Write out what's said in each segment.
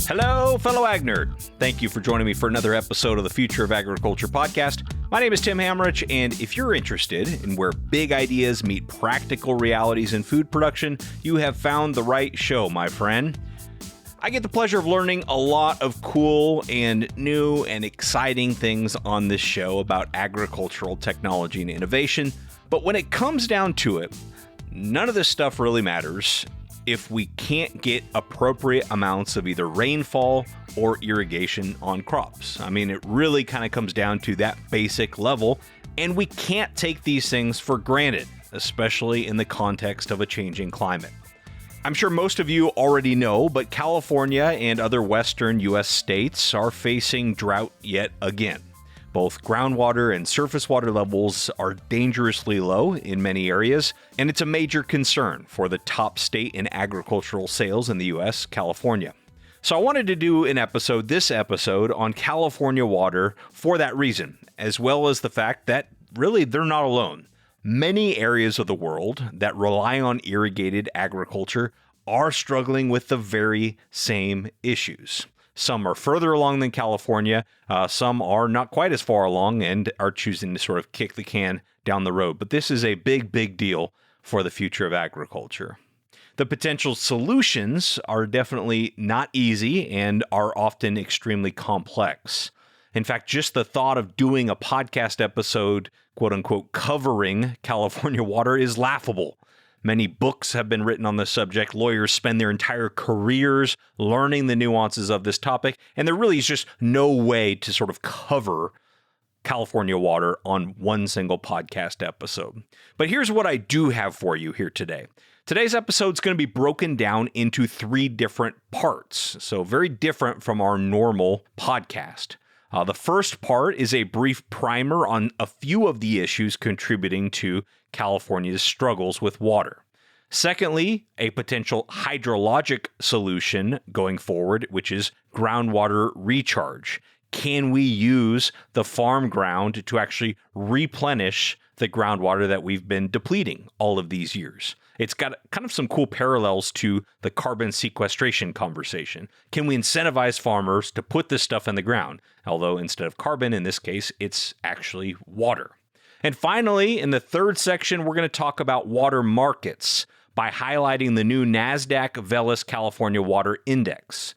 Hello, fellow ag nerd. Thank you for joining me for another episode of the Future of Agriculture podcast. My name is Tim Hammerich, and if you're interested in where big ideas meet practical realities in food production, you have found the right show, my friend. I get the pleasure of learning a lot of cool and new and exciting things on this show about agricultural technology and innovation, but when it comes down to it, none of this stuff really matters if we can't get appropriate amounts of either rainfall or irrigation on crops. I mean, it really kind of comes down to that basic level, and we can't take these things for granted, especially in the context of a changing climate. I'm sure most of you already know, but California and other western U.S. states are facing drought yet again. Both groundwater and surface water levels are dangerously low in many areas, and it's a major concern for the top state in agricultural sales in the U.S., California. So I wanted to do this episode on California water for that reason, as well as the fact that really they're not alone. Many areas of the world that rely on irrigated agriculture are struggling with the very same issues. Some are further along than California, some are not quite as far along and are choosing to sort of kick the can down the road. But this is a big, big deal for the future of agriculture. The potential solutions are definitely not easy and are often extremely complex. In fact, just the thought of doing a podcast episode, quote unquote, covering California water is laughable. Many books have been written on this subject. Lawyers spend their entire careers learning the nuances of this topic, and there really is just no way to sort of cover California water on one single podcast episode. But here's what I do have for you here today. Today's episode is going to be broken down into 3 different parts, so very different from our normal podcast. The first part is a brief primer on a few of the issues contributing to California's struggles with water. Secondly, a potential hydrologic solution going forward, which is groundwater recharge. Can we use the farm ground to actually replenish the groundwater that we've been depleting all of these years? It's got kind of some cool parallels to the carbon sequestration conversation. Can we incentivize farmers to put this stuff in the ground? Although instead of carbon, in this case, it's actually water. And finally, in the third section, we're going to talk about water markets by highlighting the new Nasdaq Veles California Water Index.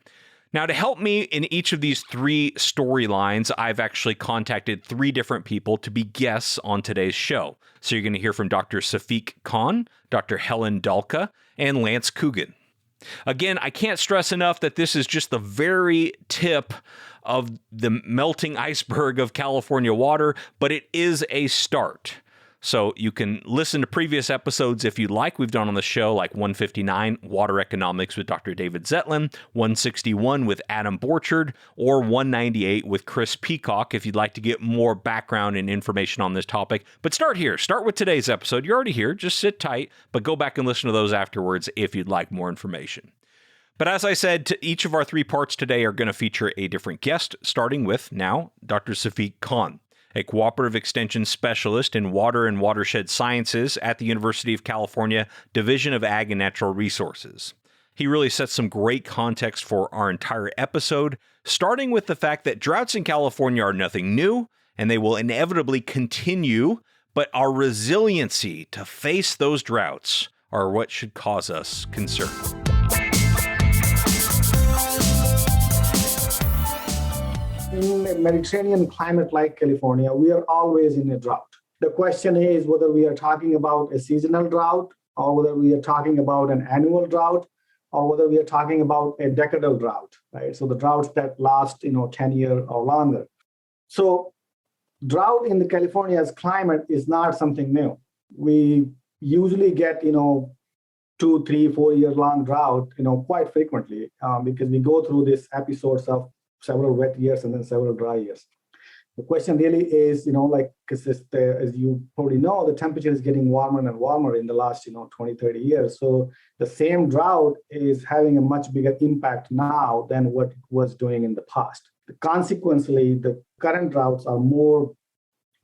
Now, to help me in each of these 3 storylines, I've actually contacted 3 different people to be guests on today's show. So you're going to hear from Dr. Safeeq Khan, Dr. Helen Dahlke, and Lance Coogan. Again, I can't stress enough that this is just the very tip of the melting iceberg of California water, but it is a start. So you can listen to previous episodes if you'd like. We've done on the show like 159, Water Economics with Dr. David Zetland, 161 with Adam Borchard, or 198 with Chris Peacock if you'd like to get more background and information on this topic. But start here. Start with today's episode. You're already here. Just sit tight, but go back and listen to those afterwards if you'd like more information. But as I said, each of our 3 parts today are going to feature a different guest, starting with now Dr. Safeeq Khan, a cooperative extension specialist in water and watershed sciences at the University of California Division of Ag and Natural Resources. He really sets some great context for our entire episode, starting with the fact that droughts in California are nothing new, and they will inevitably continue, but our resiliency to face those droughts are what should cause us concern. In a Mediterranean climate like California, we are always in a drought. The question is whether we are talking about a seasonal drought, or whether we are talking about an annual drought, or whether we are talking about a decadal drought, right? So the droughts that last, 10 years or longer. So drought in the California's climate is not something new. We usually get, 2, 3, 4 years long drought, quite frequently because we go through these episodes of several wet years and then several dry years. The question really is, because as you probably know, the temperature is getting warmer and warmer in the last, 20, 30 years. So the same drought is having a much bigger impact now than what it was doing in the past. Consequently, the current droughts are more,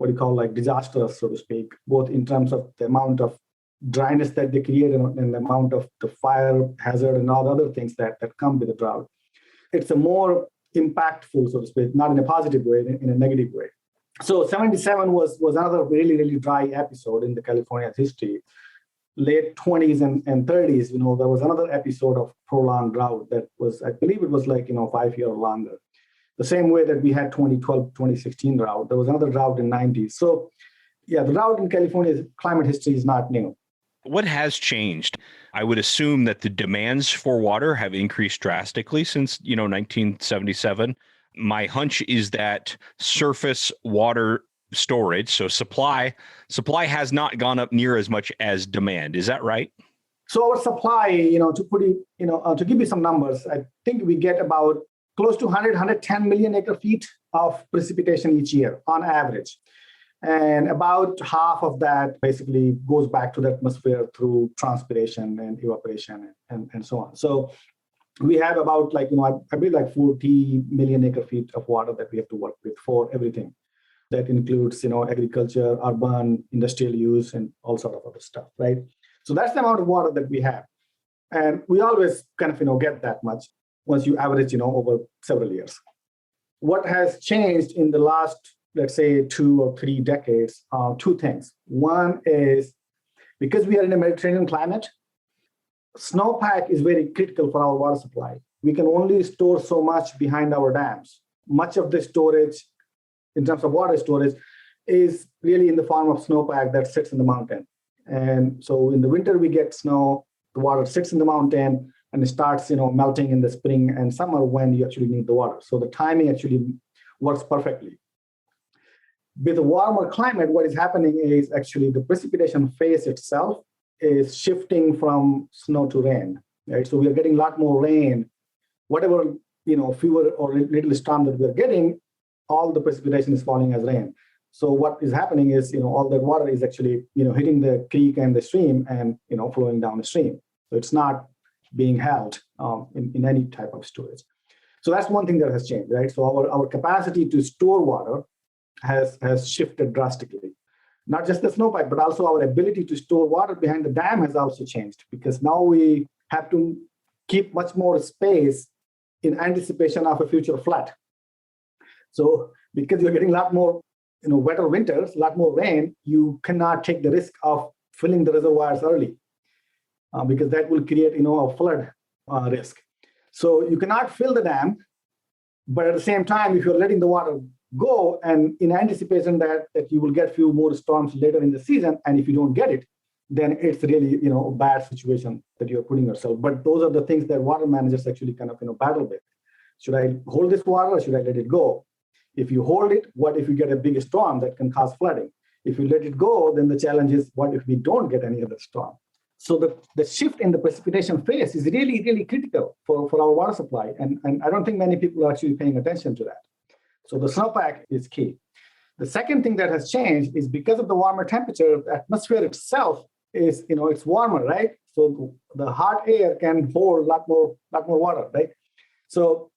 disastrous, so to speak, both in terms of the amount of dryness that they create and the amount of the fire hazard and all the other things that come with the drought. it's a more impactful, so to speak, not in a positive way, in a negative way. So 77 was another really, really dry episode in the California's history. Late 20s and 30s, there was another episode of prolonged drought that was, I believe it was 5 years longer. The same way that we had 2012, 2016 drought, there was another drought in 90s. So yeah, the drought in California's climate history is not new. What has changed? I would assume that the demands for water have increased drastically since, 1977. My hunch is that surface water storage, so supply has not gone up near as much as demand. Is that right? So our supply, to give you some numbers, I think we get about close to 110 million acre feet of precipitation each year on average. And about half of that basically goes back to the atmosphere through transpiration and evaporation and so on. So we have about I believe 40 million acre feet of water that we have to work with for everything. That includes, agriculture, urban, industrial use, and all sort of other stuff, right? So that's the amount of water that we have. And we always kind of, get that much once you average, over several years. What has changed in the last, let's say, 2 or 3 decades, 2 things. One is because we are in a Mediterranean climate, snowpack is very critical for our water supply. We can only store so much behind our dams. Much of the storage, in terms of water storage, is really in the form of snowpack that sits in the mountain. And so in the winter, we get snow, the water sits in the mountain, and it starts, melting in the spring and summer when you actually need the water. So the timing actually works perfectly. With a warmer climate, what is happening is actually the precipitation phase itself is shifting from snow to rain, right? So we are getting a lot more rain. Whatever, fewer or little storm that we're getting, all the precipitation is falling as rain. So what is happening is, all that water is actually, hitting the creek and the stream and, flowing down the stream. So it's not being held in any type of storage. So that's one thing that has changed, right? So our capacity to store water has shifted drastically. Not just the snowpack, but also our ability to store water behind the dam has also changed, because now we have to keep much more space in anticipation of a future flood. So because you're getting a lot more, wetter winters, a lot more rain, you cannot take the risk of filling the reservoirs early because that will create, a flood risk. So you cannot fill the dam, but at the same time, if you're letting the water go and in anticipation that you will get few more storms later in the season, and if you don't get it, then it's really, a bad situation that you're putting yourself. But those are the things that water managers actually kind of, battle with. Should I hold this water or should I let it go? If you hold it, what if you get a big storm that can cause flooding? If you let it go, then the challenge is, what if we don't get any other storm? So the shift in the precipitation phase is really, really critical for our water supply. And I don't think many people are actually paying attention to that. So the snowpack is key. The second thing that has changed is because of the warmer temperature, the atmosphere itself is, it's warmer, right? So the hot air can hold a lot more water, right? So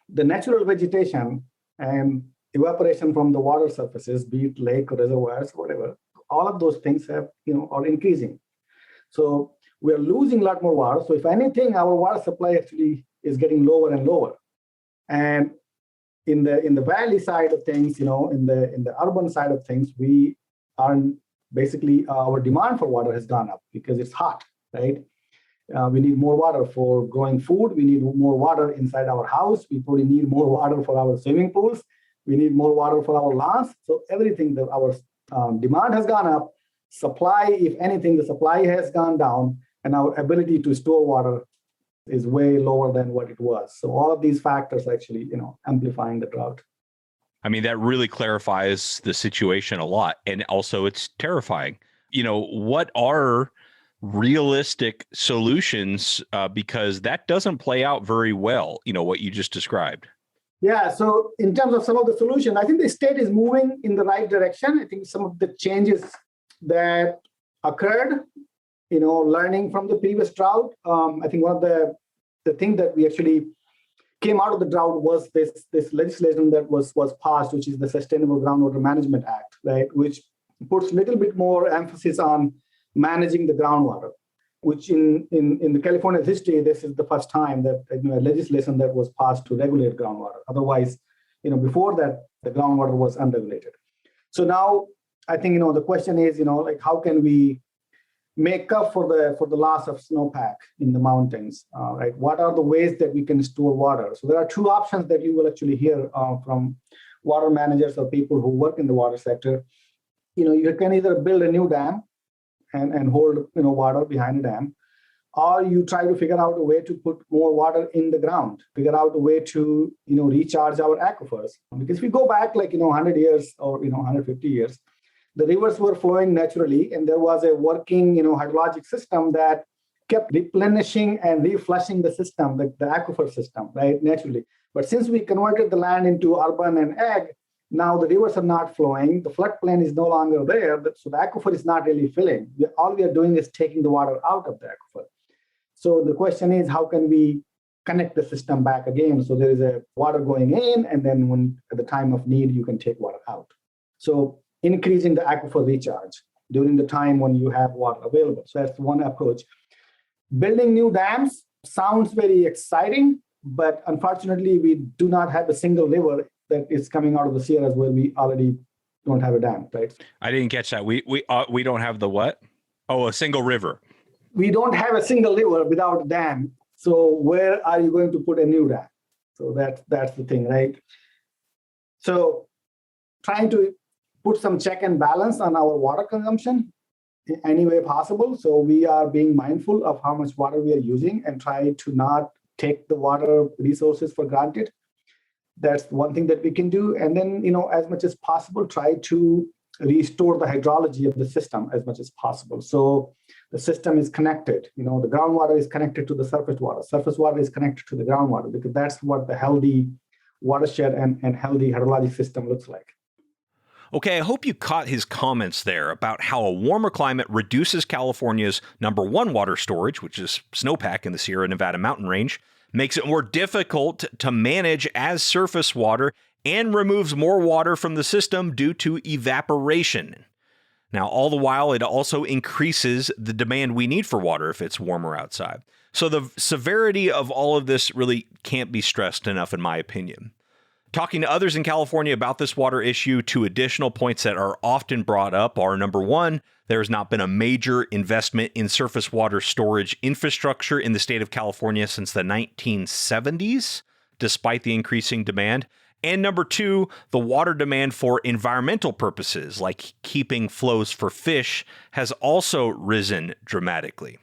the natural vegetation and evaporation from the water surfaces, be it lake or reservoirs, whatever, all of those things are increasing. So we are losing a lot more water. So if anything, our water supply actually is getting lower and lower. And in the valley side of things, in the urban side of things, we are basically our demand for water has gone up because it's hot, right? We need more water for growing food. We need more water inside our house. We probably need more water for our swimming pools. We need more water for our lawns. So everything that our demand has gone up. Supply, if anything, the supply has gone down, and our ability to store water is way lower than what it was. So all of these factors actually, amplifying the drought. I mean, that really clarifies the situation a lot. And also it's terrifying. What are realistic solutions? Because that doesn't play out very well, what you just described. Yeah. So in terms of some of the solutions, I think the state is moving in the right direction. I think some of the changes that occurred, learning from the previous drought. I think one of the thing that we actually came out of the drought was this legislation that was passed, which is the Sustainable Groundwater Management Act, right? Which puts a little bit more emphasis on managing the groundwater. which in the California's history, this is the first time that legislation that was passed to regulate groundwater. Otherwise, before that, the groundwater was unregulated. So now I think, the question is, how can we make up for the loss of snowpack in the mountains, right? What are the ways that we can store water? So there are two options that you will actually hear from water managers or people who work in the water sector. You can either build a new dam and hold water behind a dam, or you try to figure out a way to put more water in the ground, figure out a way to recharge our aquifers. Because if we go back 100 years or 150 years, the rivers were flowing naturally, and there was a working hydrologic system that kept replenishing and reflushing the system, the aquifer system, right, naturally. But since we converted the land into urban and ag, now the rivers are not flowing, the floodplain is no longer there, so the aquifer is not really filling. All we are doing is taking the water out of the aquifer. So the question is, how can we connect the system back again so there is a water going in, and then when at the time of need, you can take water out. So increasing the aquifer recharge during the time when you have water available. So that's one approach. Building new dams sounds very exciting, but unfortunately, we do not have a single river that is coming out of the Sierras where we already don't have a dam, right? I didn't catch that. We don't have the what? Oh, a single river. We don't have a single river without a dam. So where are you going to put a new dam? So that's the thing, right? So trying to put some check and balance on our water consumption in any way possible. So we are being mindful of how much water we are using and try to not take the water resources for granted. That's one thing that we can do. And then, as much as possible, try to restore the hydrology of the system as much as possible. So the system is connected. The groundwater is connected to the surface water. Surface water is connected to the groundwater, because that's what the healthy watershed and healthy hydrologic system looks like. Okay, I hope you caught his comments there about how a warmer climate reduces California's number one water storage, which is snowpack in the Sierra Nevada mountain range, makes it more difficult to manage as surface water, and removes more water from the system due to evaporation. Now, all the while, it also increases the demand we need for water if it's warmer outside. So the severity of all of this really can't be stressed enough, in my opinion. Talking to others in California about this water issue, two additional points that are often brought up are, number one, there has not been a major investment in surface water storage infrastructure in the state of California since the 1970s, despite the increasing demand. And number two, the water demand for environmental purposes, like keeping flows for fish, has also risen dramatically.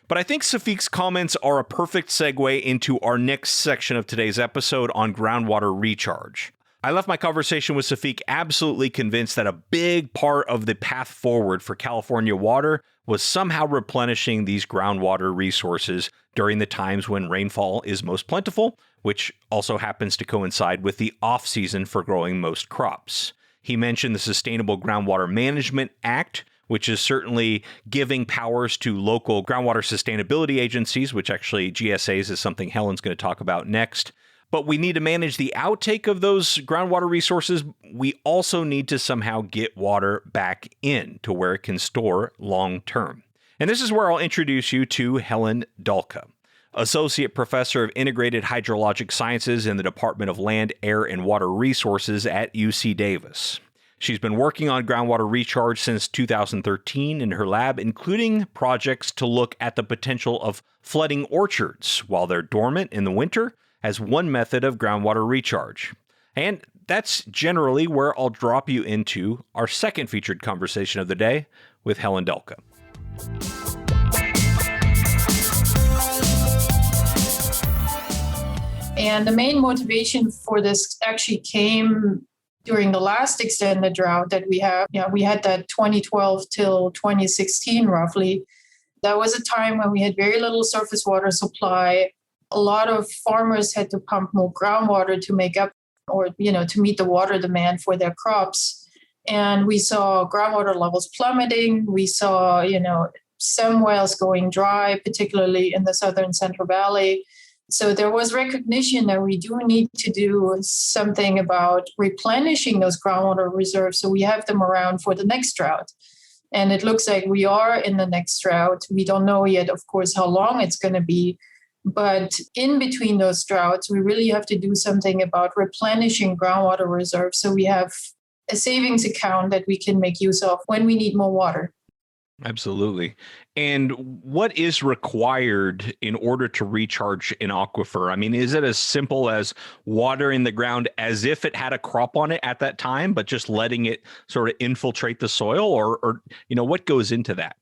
But I think Safeeq's comments are a perfect segue into our next section of today's episode on groundwater recharge. I left my conversation with Safeeq absolutely convinced that a big part of the path forward for California water was somehow replenishing these groundwater resources during the times when rainfall is most plentiful, which also happens to coincide with the off-season for growing most crops. He mentioned the Sustainable Groundwater Management Act, which is certainly giving powers to local groundwater sustainability agencies, which actually GSAs is something Helen's going to talk about next. But we need to manage the outtake of those groundwater resources. We also need to somehow get water back in to where it can store long term. And this is where I'll introduce you to Helen Dahlke, Associate Professor of Integrated Hydrologic Sciences in the Department of Land, Air, and Water Resources at UC Davis. She's been working on groundwater recharge since 2013 in her lab, including projects to look at the potential of flooding orchards while they're dormant in the winter as one method of groundwater recharge. And that's generally where I'll drop you into our second featured conversation of the day with Helen Dahlke. And the main motivation for this actually came during the last extended drought that we have. We had that 2012 till 2016 roughly. That was a time when we had very little surface water supply. A lot of farmers had to pump more groundwater to make up or, to meet the water demand for their crops. And we saw groundwater levels plummeting. We saw, some wells going dry, particularly in the southern Central Valley. So there was recognition that we do need to do something about replenishing those groundwater reserves so we have them around for the next drought. And it looks like we are in the next drought. We don't know yet, of course, how long it's going to be. But in between those droughts, we really have to do something about replenishing groundwater reserves. So we have a savings account that we can make use of when we need more water. Absolutely. And what is required in order to recharge an aquifer? I mean, is it as simple as watering the ground as if it had a crop on it at that time, but just letting it sort of infiltrate the soil, or what goes into that?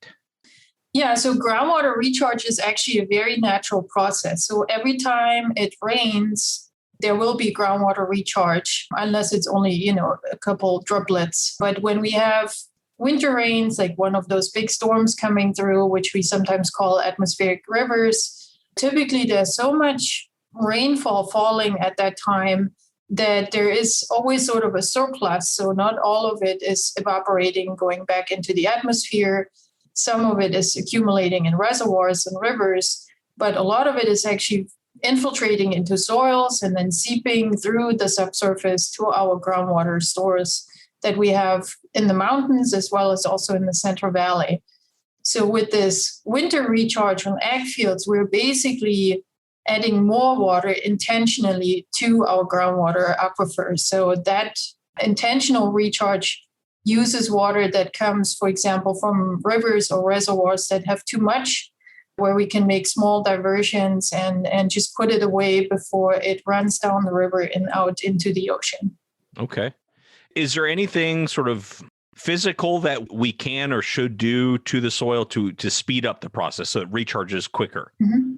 Yeah, so groundwater recharge is actually a very natural process. So every time it rains, there will be groundwater recharge, unless it's only, a couple droplets. But when we have winter rains, like one of those big storms coming through, which we sometimes call atmospheric rivers, typically there's so much rainfall falling at that time that there is always sort of a surplus. So not all of it is evaporating, going back into the atmosphere. Some of it is accumulating in reservoirs and rivers, but a lot of it is actually infiltrating into soils and then seeping through the subsurface to our groundwater stores that we have in the mountains as well as also in the Central Valley. So with this winter recharge on ag fields, we're basically adding more water intentionally to our groundwater aquifers. So that intentional recharge uses water that comes, for example, from rivers or reservoirs that have too much, where we can make small diversions and just put it away before it runs down the river and out into the ocean. Okay. Is there anything sort of physical that we can or should do to the soil to speed up the process so it recharges quicker? Mm-hmm.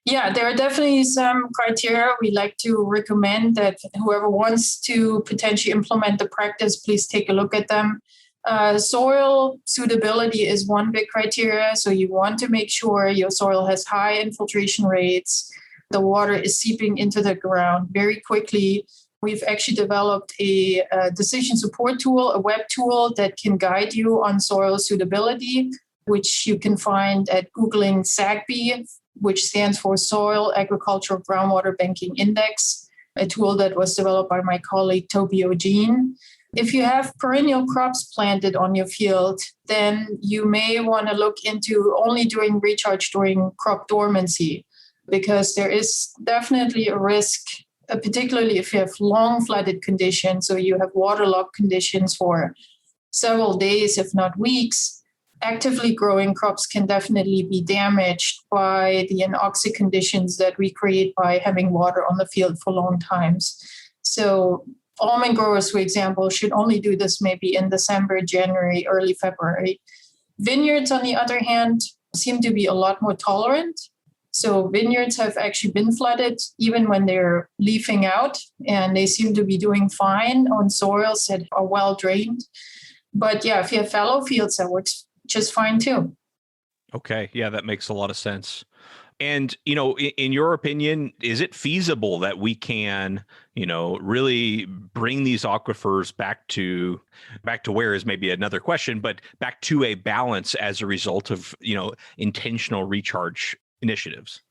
Yeah, there are definitely some criteria. We like to recommend that whoever wants to potentially implement the practice, please take a look at them. Soil suitability is one big criteria. So you want to make sure your soil has high infiltration rates. The water is seeping into the ground very quickly. We've actually developed a decision support tool, a web tool that can guide you on soil suitability, which you can find at Googling SAGB, which stands for Soil Agricultural Groundwater Banking Index, a tool that was developed by my colleague Toby O'Gene. If you have perennial crops planted on your field, then you may want to look into only doing recharge during crop dormancy, because there is definitely a risk, particularly if you have long flooded conditions, so you have waterlogged conditions for several days, if not weeks. Actively growing crops can definitely be damaged by the anoxic conditions that we create by having water on the field for long times. So almond growers, for example, should only do this maybe in December, January, early February. Vineyards, on the other hand, seem to be a lot more tolerant. So vineyards have actually been flooded even when they're leafing out, and they seem to be doing fine on soils that are well drained. But yeah, if you have fallow fields, that works just fine too. Okay. Yeah, that makes a lot of sense. And, in your opinion, is it feasible that we can, really bring these aquifers back to where is maybe another question, but back to a balance as a result of, intentional recharge initiatives?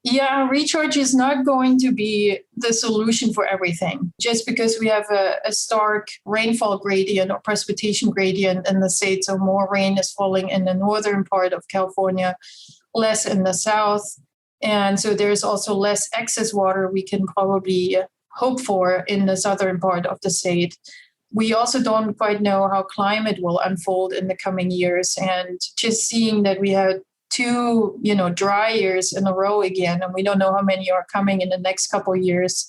Yeah, recharge is not going to be the solution for everything. Just because we have a stark rainfall gradient or precipitation gradient in the state, so more rain is falling in the northern part of California, less in the south. And so there's also less excess water we can probably hope for in the southern part of the state. We also don't quite know how climate will unfold in the coming years. And just seeing that we had 2, dry years in a row again, and we don't know how many are coming in the next couple of years.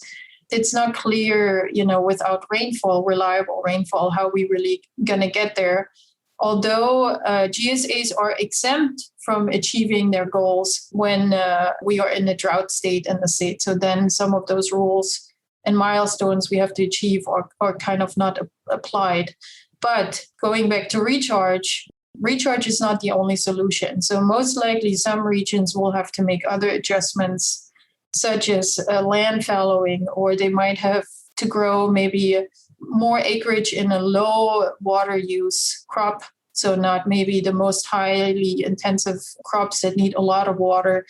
It's not clear, without rainfall, reliable rainfall, how we really gonna get there. Although GSAs are exempt from achieving their goals when we are in a drought state in the state. So then some of those rules and milestones we have to achieve are kind of not applied. But going back to recharge is not the only solution. So most likely some regions will have to make other adjustments, such as land fallowing, or they might have to grow maybe more acreage in a low water use crop. So not maybe the most highly intensive crops that need a lot of water,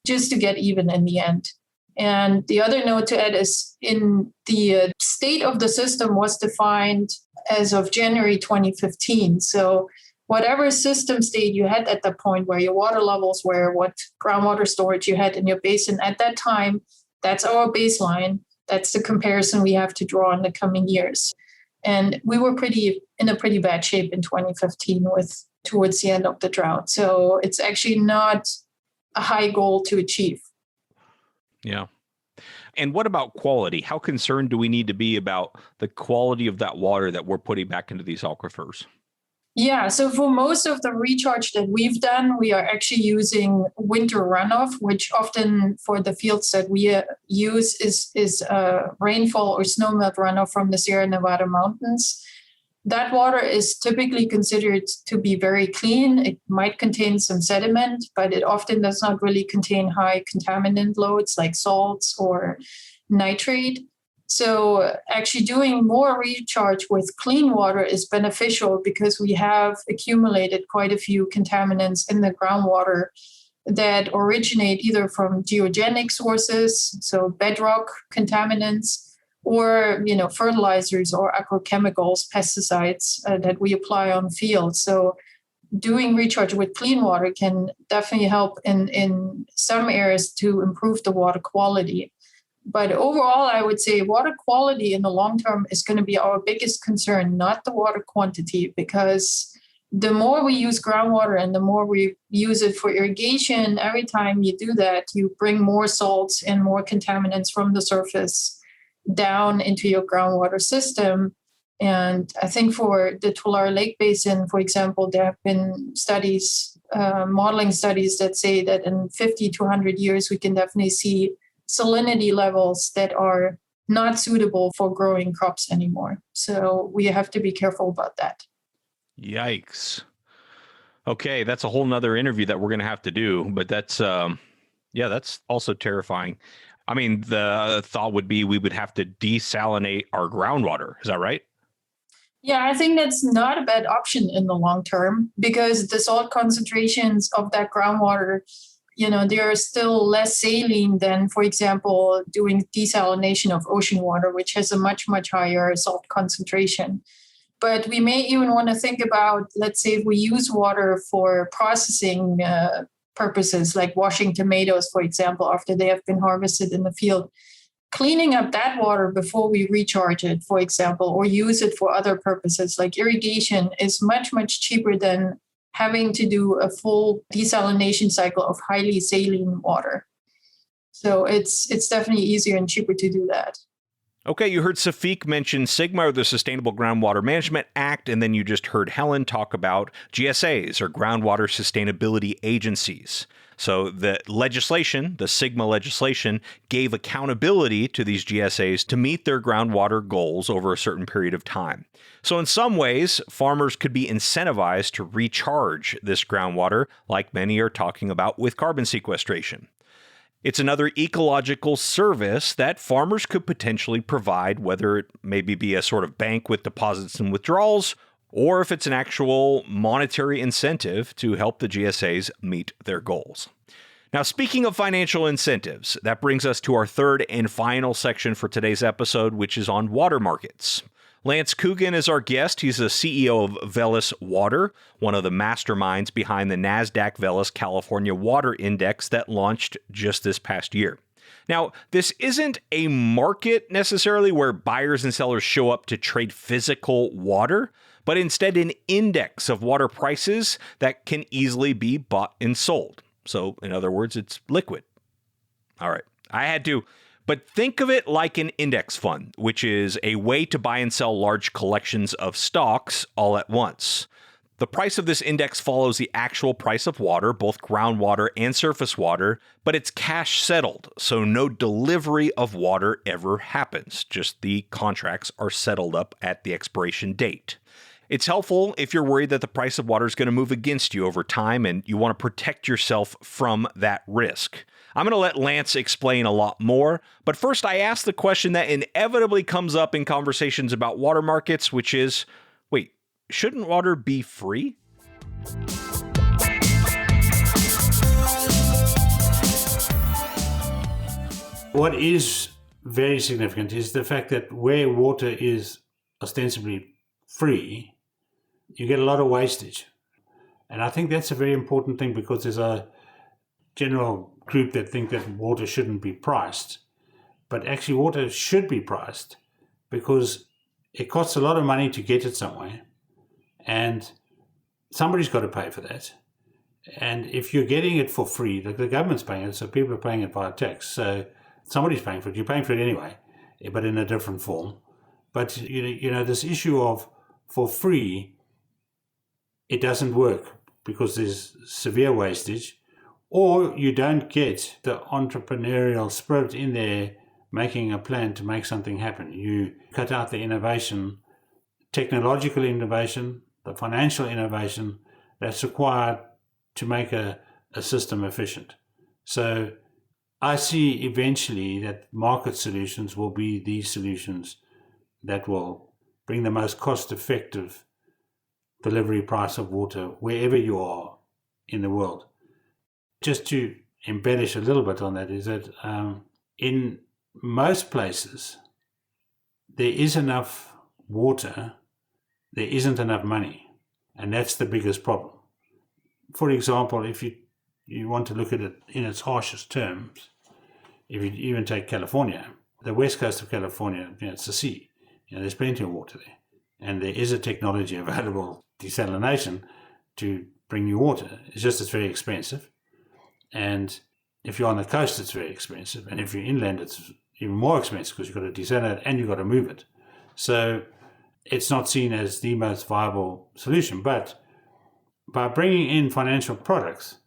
just to get even in the end. And the other note to add is in the state of the system was defined as of January 2015. So whatever system state you had at that point, where your water levels were, what groundwater storage you had in your basin at that time, that's our baseline. That's the comparison we have to draw in the coming years. And we were in a pretty bad shape in 2015 towards the end of the drought. So it's actually not a high goal to achieve. Yeah. And what about quality? How concerned do we need to be about the quality of that water that we're putting back into these aquifers? Yeah, so for most of the recharge that we've done, we are actually using winter runoff, which often for the fields that we use is rainfall or snowmelt runoff from the Sierra Nevada mountains. That water is typically considered to be very clean. It might contain some sediment, but it often does not really contain high contaminant loads like salts or nitrate. So actually doing more recharge with clean water is beneficial because we have accumulated quite a few contaminants in the groundwater that originate either from geogenic sources, so bedrock contaminants, or fertilizers or agrochemicals, pesticides that we apply on fields. So doing recharge with clean water can definitely help in some areas to improve the water quality. But overall, I would say water quality in the long term is going to be our biggest concern, not the water quantity, because the more we use groundwater and the more we use it for irrigation, every time you do that, you bring more salts and more contaminants from the surface down into your groundwater system. And I think for the Tulare Lake Basin, for example, there have been studies, modeling studies that say that in 50 to 100 years, we can definitely see salinity levels that are not suitable for growing crops anymore. So we have to be careful about that. Yikes. Okay, that's a whole nother interview that we're going to have to do, but that's also terrifying. I mean, the thought would be we would have to desalinate our groundwater. Is that right? Yeah, I think that's not a bad option in the long term because the salt concentrations of that groundwater, they are still less saline than, for example, doing desalination of ocean water, which has a much, much higher salt concentration. But we may even want to think about, let's say, if we use water for processing purposes, like washing tomatoes, for example, after they have been harvested in the field, cleaning up that water before we recharge it, for example, or use it for other purposes like irrigation is much, much cheaper than having to do a full desalination cycle of highly saline water. So it's definitely easier and cheaper to do that. Okay, you heard Safeeq mention SGMA, or the Sustainable Groundwater Management Act, and then you just heard Helen talk about GSAs, or Groundwater Sustainability Agencies. So the legislation, the SGMA legislation, gave accountability to these GSAs to meet their groundwater goals over a certain period of time. So in some ways, farmers could be incentivized to recharge this groundwater, like many are talking about with carbon sequestration. It's another ecological service that farmers could potentially provide, whether it maybe be a sort of bank with deposits and withdrawals, or if it's an actual monetary incentive to help the GSAs meet their goals. Now, speaking of financial incentives, that brings us to our third and final section for today's episode, which is on water markets. Lance Coogan is our guest. He's the CEO of Veles Water, one of the masterminds behind the Nasdaq Veles California Water Index that launched just this past year. Now, this isn't a market necessarily where buyers and sellers show up to trade physical water, but instead an index of water prices that can easily be bought and sold. So, in other words, it's liquid. All right, I had to. But think of it like an index fund, which is a way to buy and sell large collections of stocks all at once. The price of this index follows the actual price of water, both groundwater and surface water, but it's cash settled, so no delivery of water ever happens. Just the contracts are settled up at the expiration date. It's helpful if you're worried that the price of water is going to move against you over time and you want to protect yourself from that risk. I'm going to let Lance explain a lot more, but first I asked the question that inevitably comes up in conversations about water markets, which is, wait, shouldn't water be free? What is very significant is the fact that where water is ostensibly free, you get a lot of wastage. And I think that's a very important thing, because there's a general group that think that water shouldn't be priced. But actually water should be priced, because it costs a lot of money to get it somewhere. And somebody's got to pay for that. And if you're getting it for free, like the government's paying it, so people are paying it via tax. So somebody's paying for it. You're paying for it anyway, but in a different form. But this issue of for free, it doesn't work because there's severe wastage, or you don't get the entrepreneurial spirit in there making a plan to make something happen. You cut out the innovation, technological innovation, the financial innovation that's required to make a system efficient. So I see eventually that market solutions will be these solutions that will bring the most cost-effective delivery price of water wherever you are in the world. Just to embellish a little bit on that is that in most places there is enough water, there isn't enough money, and that's the biggest problem. For example, if you want to look at it in its harshest terms, if you even take California, the west coast of California, it's the sea. There's plenty of water there. And there is a technology available, desalination, to bring you water. It's just it's very expensive. And if you're on the coast, it's very expensive. And if you're inland, it's even more expensive because you've got to desalinate and you've got to move it. So it's not seen as the most viable solution. But by bringing in financial products,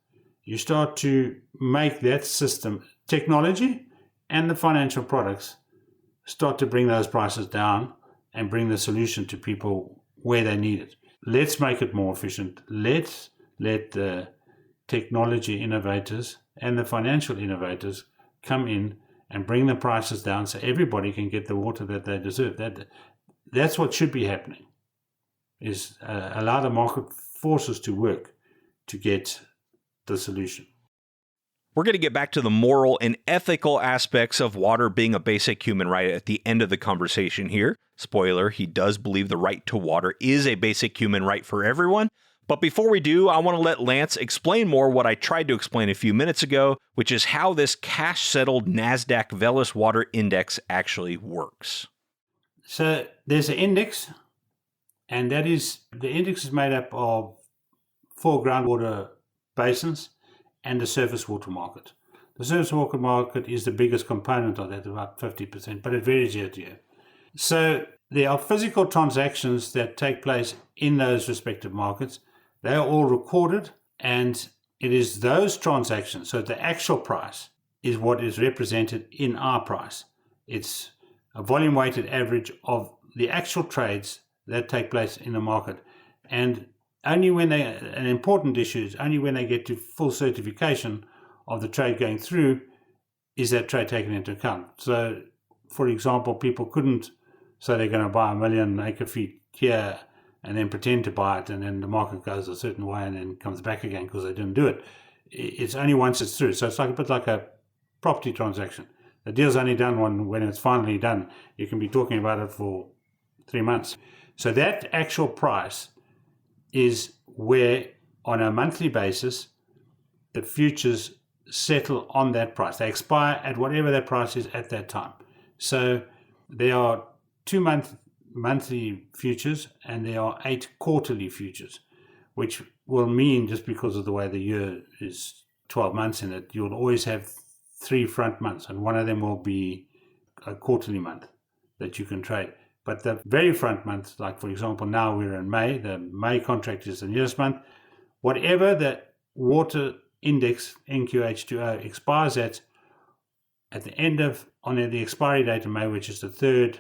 you start to make that system, technology and the financial products, start to bring those prices down and bring the solution to people where they need it. Let's make it more efficient. Let's let the technology innovators and the financial innovators come in and bring the prices down so everybody can get the water that they deserve. That's what should be happening, is allow the market forces to work to get the solution. We're going to get back to the moral and ethical aspects of water being a basic human right at the end of the conversation here. Spoiler, he does believe the right to water is a basic human right for everyone. But before we do, I want to let Lance explain more what I tried to explain a few minutes ago, which is how this cash-settled Nasdaq Veles Water Index actually works. So there's an index, and the index is made up of 4 groundwater basins and the surface water market. The surface water market is the biggest component of that, about 50%, but it varies year to year. So there are physical transactions that take place in those respective markets. They are all recorded, and it is those transactions, so the actual price is what is represented in our price. It's a volume-weighted average of the actual trades that take place in the market. And only when an important issue is only when they get to full certification of the trade going through is that trade taken into account. So, for example, people couldn't say they're going to buy 1 million acre feet here and then pretend to buy it, and then the market goes a certain way and then comes back again because they didn't do it. It's only once it's through. So it's like a bit like a property transaction. The deal's only done when it's finally done. You can be talking about it for 3 months. So that actual price is where, on a monthly basis, the futures settle on that price. They expire at whatever that price is at that time. So there are 2 monthly futures and there are 8 quarterly futures, which will mean, just because of the way the year is 12 months in it, you'll always have 3 front months, and one of them will be a quarterly month that you can trade. But the very front month, like for example, now we're in May, the May contract is the nearest month. Whatever the water index NQH2O expires at the end of, on the expiry date of May, which is the 3rd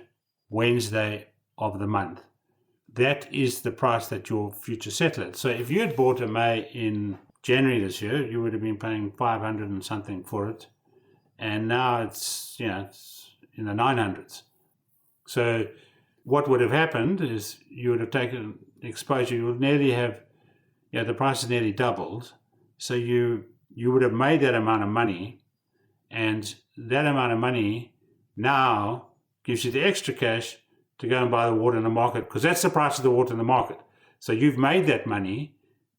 Wednesday of the month, that is the price that your future settled at. So if you had bought a May in January this year, you would have been paying 500 and something for it. And now it's in the 900s. So what would have happened is you would have taken exposure, you would nearly have, the price has nearly doubled. So you would have made that amount of money, and that amount of money now gives you the extra cash to go and buy the water in the market, because that's the price of the water in the market. So you've made that money,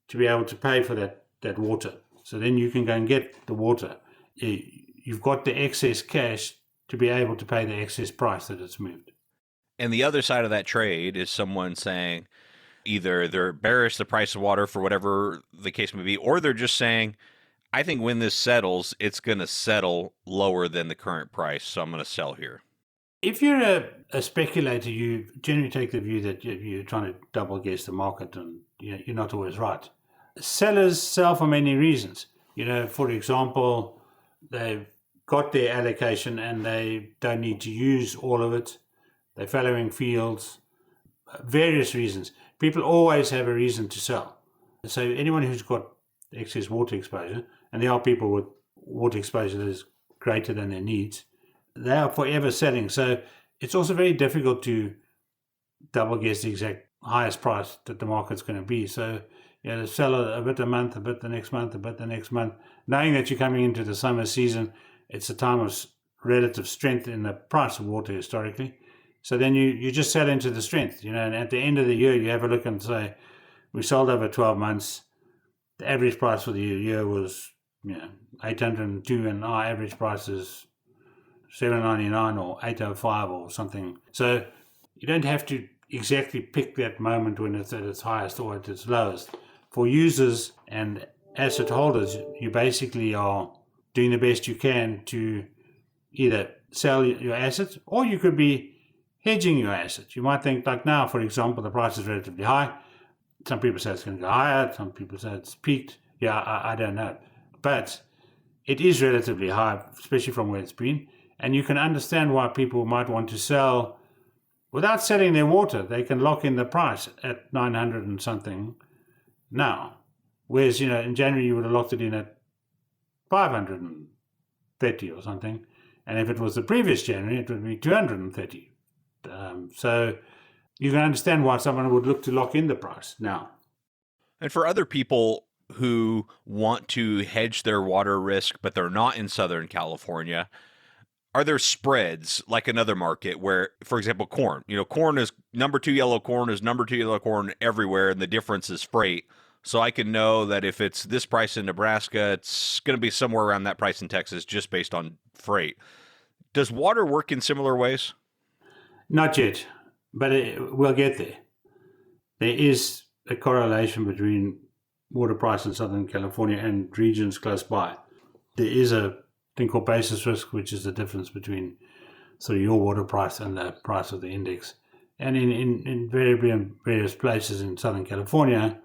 to be able to pay for that water. So then you can go and get the water. You've got the excess cash to be able to pay the excess price that it's moved. And the other side of that trade is someone saying either they're bearish the price of water for whatever the case may be, or they're just saying, I think when this settles, it's going to settle lower than the current price, so I'm going to sell here. If you're a speculator, you generally take the view that you're trying to double guess the market, and you're not always right. Sellers sell for many reasons. For example, they've got their allocation and they don't need to use all of it. They're following fields, various reasons. People always have a reason to sell. So anyone who's got excess water exposure, and there are people with water exposure that is greater than their needs, they are forever selling. So it's also very difficult to double guess the exact highest price that the market's going to be. So to sell a bit a month, a bit the next month, a bit the next month, knowing that you're coming into the summer season, it's a time of relative strength in the price of water historically. So then you just sell into the strength, and at the end of the year, you have a look and say, we sold over 12 months. The average price for the year was 802, and our average price is 799 or 805 or something. So you don't have to exactly pick that moment when it's at its highest or at its lowest. For users and asset holders, you basically are doing the best you can to either sell your assets, or you could be hedging your assets. You might think, like now, for example, the price is relatively high. Some people say it's going to go higher. Some people say it's peaked. I don't know. But it is relatively high, especially from where it's been. And you can understand why people might want to sell without selling their water. They can lock in the price at 900 and something now. Whereas, in January you would have locked it in at 530 or something. And if it was the previous January, it would be 230. So you can understand why someone would look to lock in the price now. And for other people who want to hedge their water risk, but they're not in Southern California, are there spreads like another market where, for example, corn? Corn is number 2 yellow corn is number 2 yellow corn everywhere, and the difference is freight. So I can know that if it's this price in Nebraska, it's going to be somewhere around that price in Texas just based on freight. Does water work in similar ways? Not yet, but we'll get there. There is a correlation between water price in Southern California and regions close by. There is a thing called basis risk, which is the difference between your water price and the price of the index. And in various places in Southern California,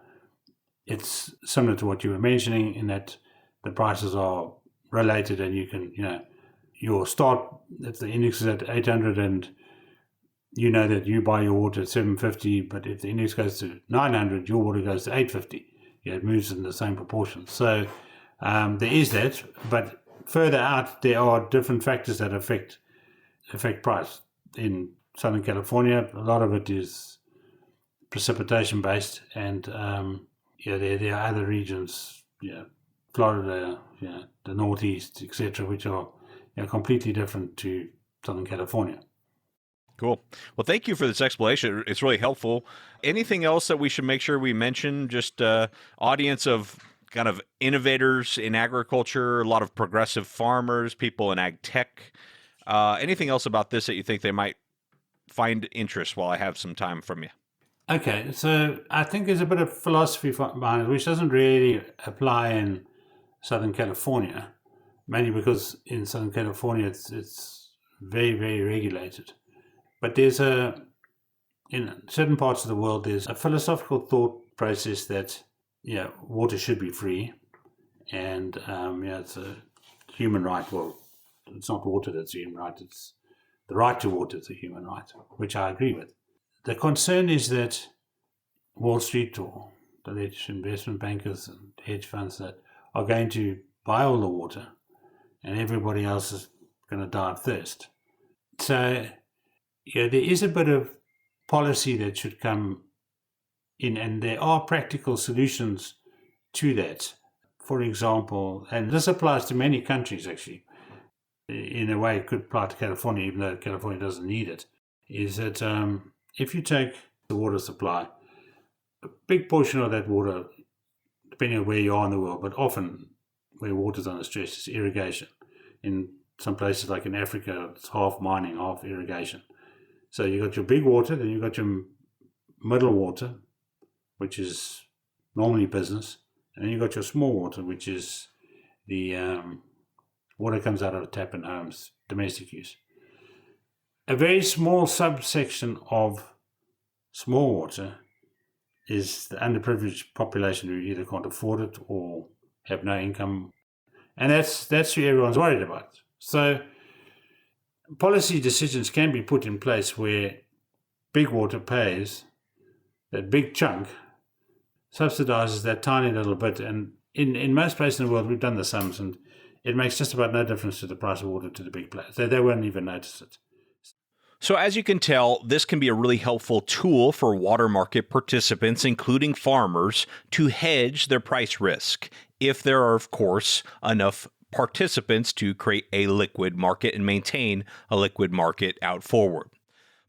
it's similar to what you were mentioning in that the prices are related, and you can, your start, if the index is at 800 and that you buy your water at 750, but if the index goes to 900, your water goes to 850. It moves in the same proportion. So there is that, but further out, there are different factors that affect price. In Southern California, a lot of it is precipitation based, and there are other regions, Florida, the Northeast, etc., which are completely different to Southern California. Cool. Well, thank you for this explanation. It's really helpful. Anything else that we should make sure we mention? Just audience of kind of innovators in agriculture, a lot of progressive farmers, people in ag tech. Anything else about this that you think they might find interest while I have some time from you? Okay, so I think there's a bit of philosophy behind it, which doesn't really apply in Southern California, mainly because in Southern California it's very, very regulated. But there's in certain parts of the world, there's a philosophical thought process that, water should be free, and it's a human right. Well, it's not water that's a human right; it's the right to water is a human right, which I agree with. The concern is that Wall Street or the latest investment bankers and hedge funds that are going to buy all the water, and everybody else is going to die of thirst. So there is a bit of policy that should come in, and there are practical solutions to that. For example, and this applies to many countries actually, in a way it could apply to California, even though California doesn't need it, is that if you take the water supply, a big portion of that water depending on where you are in the world, but often where water's under stress is irrigation. In some places like in Africa, it's half mining, half irrigation. So you got your big water, then you got your middle water, which is normally business, and then you got your small water, which is the water comes out of a tap in homes, domestic use. A very small subsection of small water is the underprivileged population who either can't afford it or have no income. And that's who everyone's worried about. So policy decisions can be put in place where big water pays that big chunk, subsidizes that tiny little bit. And in most places in the world, we've done the sums, and it makes just about no difference to the price of water to the big players. They won't even notice it. So as you can tell, this can be a really helpful tool for water market participants, including farmers, to hedge their price risk, if there are, of course, enough participants to create a liquid market and maintain a liquid market out forward.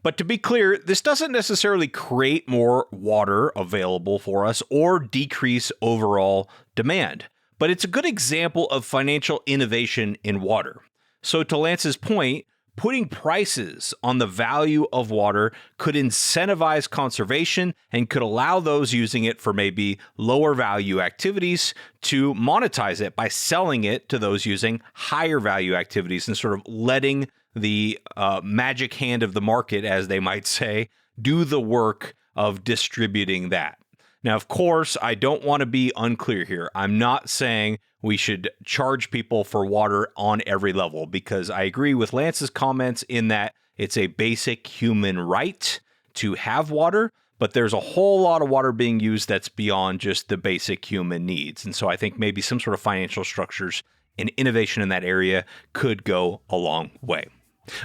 But to be clear, this doesn't necessarily create more water available for us or decrease overall demand, but it's a good example of financial innovation in water. So to Lance's point, putting prices on the value of water could incentivize conservation and could allow those using it for maybe lower value activities to monetize it by selling it to those using higher value activities and sort of letting the magic hand of the market, as they might say, do the work of distributing that. Now, of course, I don't want to be unclear here. I'm not saying we should charge people for water on every level, because I agree with Lance's comments in that it's a basic human right to have water, but there's a whole lot of water being used that's beyond just the basic human needs. And so I think maybe some sort of financial structures and innovation in that area could go a long way.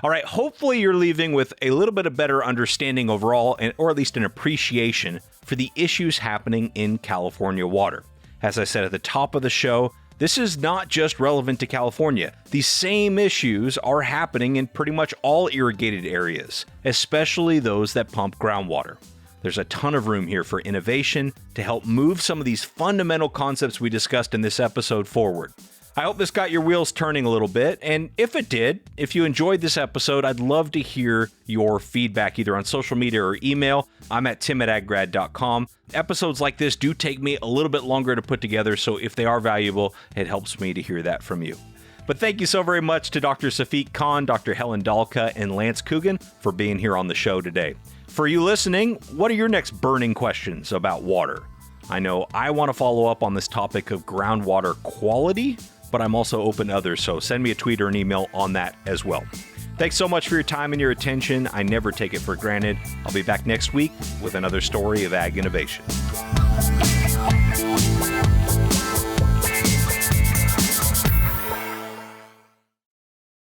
All right, hopefully you're leaving with a little bit of better understanding overall, or at least an appreciation for the issues happening in California water. As I said at the top of the show, this is not just relevant to California. These same issues are happening in pretty much all irrigated areas, especially those that pump groundwater. There's a ton of room here for innovation to help move some of these fundamental concepts we discussed in this episode forward. I hope this got your wheels turning a little bit, and if it did, if you enjoyed this episode, I'd love to hear your feedback either on social media or email. I'm at tim@aggrad.com. Episodes like this do take me a little bit longer to put together, so if they are valuable, it helps me to hear that from you. But thank you so very much to Dr. Safeeq Khan, Dr. Helen Dahlke, and Lance Coogan for being here on the show today. For you listening, what are your next burning questions about water? I know I want to follow up on this topic of groundwater quality, but I'm also open to others, so send me a tweet or an email on that as well. Thanks so much for your time and your attention. I never take it for granted. I'll be back next week with another story of ag innovation.